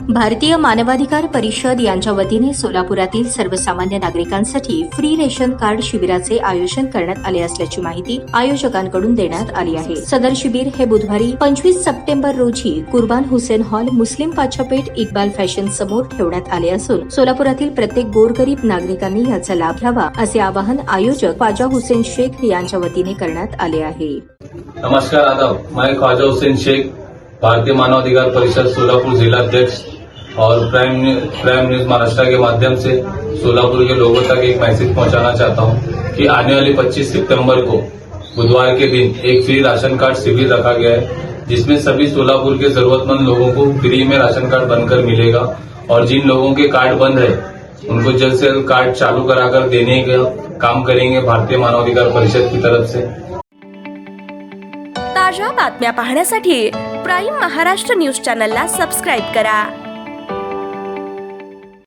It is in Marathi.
भारतीय मानवाधिकार परिषद यांच्या वतीने सोलापुरातील सर्वसामान्य नागरिकांसाठी फ्री रेशन कार्ड शिबिराचे आयोजन करण्यात आले असल्याची माहिती आयोजकांकडून देण्यात आली आहे। सदर शिबिर हे बुधवारी 25 सप्टेंबर रोजी कुर्बान हुसेन हॉल मुस्लिम पाछापेठ इक्बाल फॅशन समोर ठेवण्यात आले असून सोलापुरातील प्रत्येक गोरगरीब नागरिकांनी याचा लाभ घ्यावा असे आवाहन आयोजक ख्वाजा हुसेन शेख यांच्या वतीने करण्यात आले आहे। नमस्कार आदाब, मैं ख्वाजा हुसैन शेख भारतीय मानवाधिकार परिषद सोलापुर जिला अध्यक्ष और प्राइम न्यूज महाराष्ट्र के माध्यम से सोलापुर के लोगों तक एक मैसेज पहुंचाना चाहता हूं कि आने वाले 25 सितंबर को बुधवार के दिन एक फ्री राशन कार्ड शिविर रखा गया है, जिसमें सभी सोलापुर के जरूरतमंद लोगों को फ्री में राशन कार्ड बनकर मिलेगा और जिन लोगों के कार्ड बंद है उनको जल्द से जल्द कार्ड चालू कराकर देने का काम करेंगे भारतीय मानवाधिकार परिषद की तरफ से। ताज्या बातम्या पाहण्यासाठी प्राईम महाराष्ट्र न्यूज चॅनलला सबस्क्राईब करा।